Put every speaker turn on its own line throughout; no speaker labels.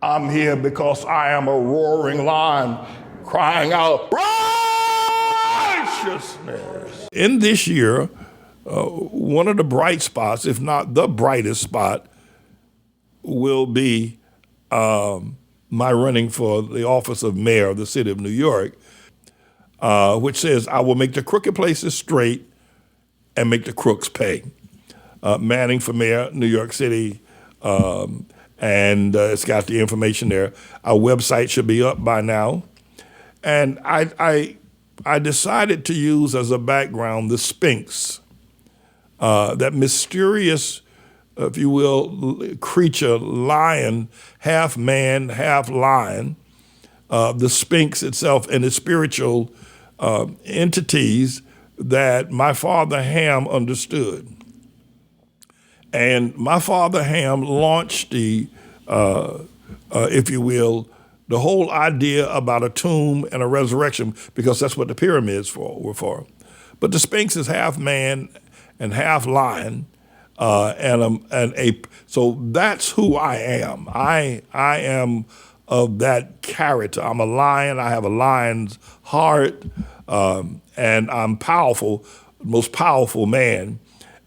I'm here because I am a roaring lion crying out righteousness. In this year, one of the bright spots, if not the brightest spot, will be my running for the office of mayor of the city of New York, which says, I will make the crooked places straight and make the crooks pay. Manning for mayor, New York City, and it's got the information there. Our website should be up by now. And I decided to use as a background the Sphinx, that mysterious, if you will, creature, lion, half man, half lion, the Sphinx itself and its spiritual entities that my father Ham understood. And my father Ham launched the, if you will, the whole idea about a tomb and a resurrection, because that's what the pyramids were for. But the Sphinx is half man and half lion, and ape. So that's who I am. I am of that character. I'm a lion. I have a lion's heart, and I'm powerful, most powerful man.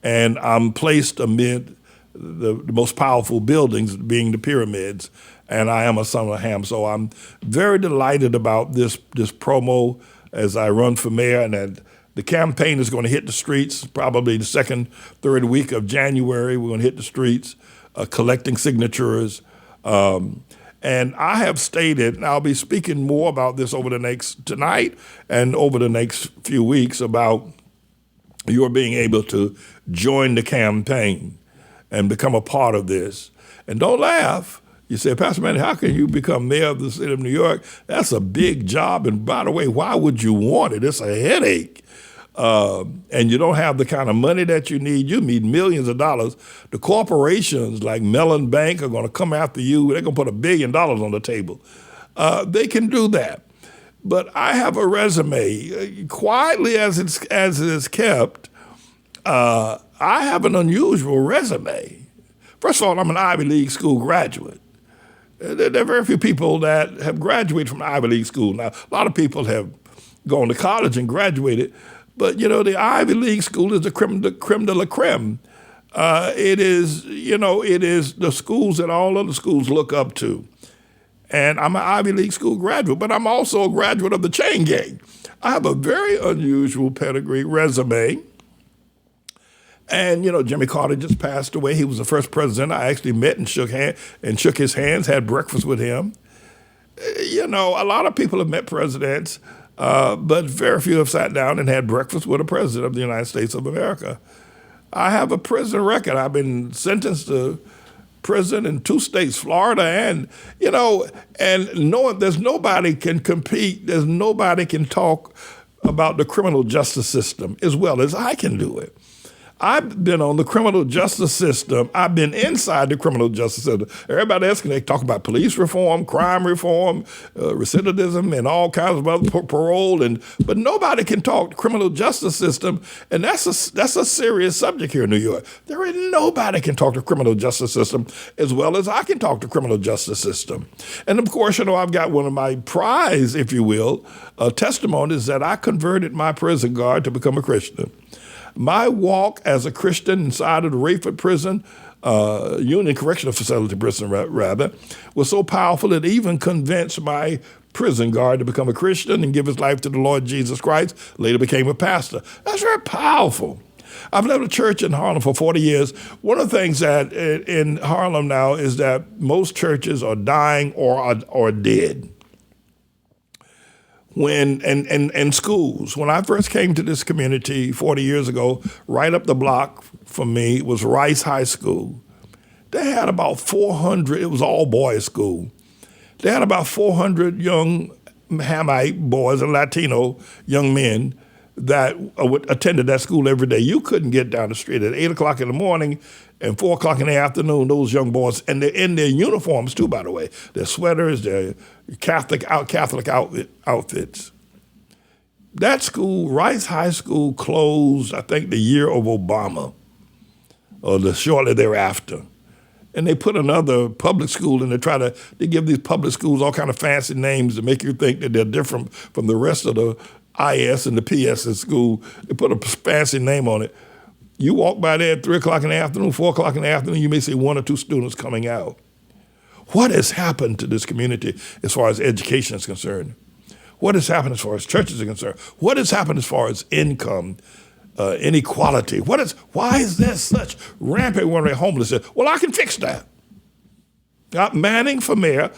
And I'm placed amid the most powerful buildings, being the pyramids, and I am a son of Ham. So I'm very delighted about this promo as I run for mayor, and that the campaign is going to hit the streets probably the second, third week of January. We're going to hit the streets collecting signatures. And I have stated, and I'll be speaking more about this tonight and over the next few weeks, about your being able to join the campaign and become a part of this. And don't laugh. You say, Pastor Manny, how can you become mayor of the city of New York? That's a big job. And by the way, why would you want it? It's a headache. And you don't have the kind of money that you need. You need millions of dollars. The corporations like Mellon Bank are going to come after you. They're going to put $1 billion on the table. They can do that. But I have a resume. Quietly as it is kept, I have an unusual resume. First of all, I'm an Ivy League school graduate. There are very few people that have graduated from Ivy League school. Now, a lot of people have gone to college and graduated, but the Ivy League school is the creme de la creme. It is the schools that all other schools look up to. And I'm an Ivy League school graduate, but I'm also a graduate of the chain gang. I have a very unusual pedigree resume. And, Jimmy Carter just passed away. He was the first president I actually met and shook his hands, had breakfast with him. A lot of people have met presidents, but very few have sat down and had breakfast with a president of the United States of America. I have a prison record. I've been sentenced to prison in 2 states, Florida, and knowing there's nobody can compete, there's nobody can talk about the criminal justice system as well as I can do it. I've been on the criminal justice system. I've been inside the criminal justice system. Everybody else can talk about police reform, crime reform, recidivism, and all kinds of other parole, but nobody can talk the criminal justice system, and that's a serious subject here in New York. There ain't nobody can talk the criminal justice system as well as I can talk the criminal justice system. And of course, I've got one of my prize, if you will, testimonies that I converted my prison guard to become a Christian. My walk as a Christian inside of the Rayford prison, Union Correctional Facility prison rather, was so powerful it even convinced my prison guard to become a Christian and give his life to the Lord Jesus Christ, later became a pastor. That's very powerful. I've lived in a church in Harlem for 40 years. One of the things that in Harlem now is that most churches are dying or are dead. In schools, when I first came to this community 40 years ago, right up the block from me was Rice High School. They had about 400, it was all boys school. They had about 400 young Hamite boys and Latino young men that attended that school every day. You couldn't get down the street at 8 o'clock in the morning and 4 o'clock in the afternoon, those young boys, and they're in their uniforms too, by the way. Their sweaters, their Catholic outfits. That school, Rice High School, closed, I think, the year of Obama, or shortly thereafter. and they put another public school and they give these public schools all kind of fancy names to make you think that they're different from the rest of the IS and the PS in school. They put a fancy name on it. You walk by there at 3 o'clock in the afternoon, 4 o'clock in the afternoon, you may see 1 or 2 students coming out. What has happened to this community as far as education is concerned? What has happened as far as churches are concerned? What has happened as far as income, inequality? Why is there such rampant homelessness? Well, I can fix that. Manning for mayor,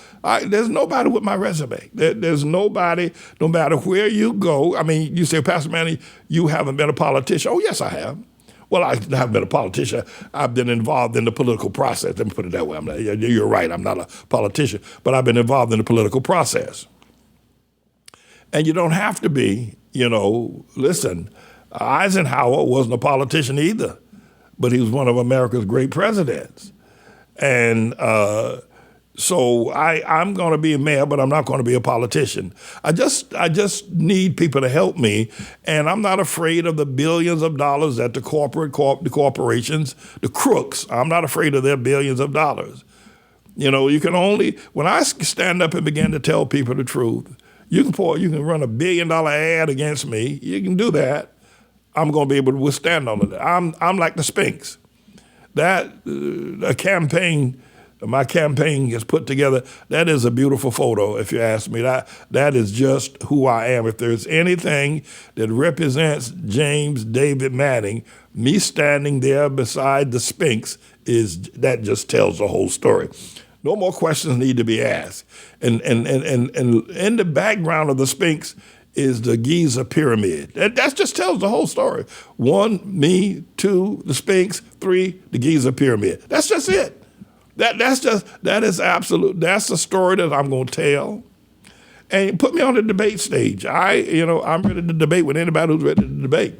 there's nobody with my resume. There's nobody, no matter where you go. I mean, you say, Pastor Manning, you haven't been a politician. Oh, yes, I have. Well, I haven't been a politician. I've been involved in the political process. Let me put it that way. You're right, I'm not a politician, but I've been involved in the political process. And you don't have to be, listen, Eisenhower wasn't a politician either, but he was one of America's great presidents. And so I'm going to be a mayor, but I'm not going to be a politician. I just need people to help me, and I'm not afraid of the billions of dollars that the corporations, the crooks. I'm not afraid of their billions of dollars. You can only, when I stand up and begin to tell people the truth, you can run $1 billion ad against me. You can do that. I'm going to be able to withstand all of that. I'm like the Sphinx. My campaign is put together. That is a beautiful photo, if you ask me. That is just who I am. If there's anything that represents James David Manning, me standing there beside the Sphinx, that just tells the whole story. No more questions need to be asked. And in the background of the Sphinx is the Giza pyramid. That just tells the whole story. 1, me, 2, the Sphinx, 3, the Giza pyramid. That's just it. That's the story that I'm going to tell. And put me on the debate stage. I'm ready to debate with anybody who's ready to debate.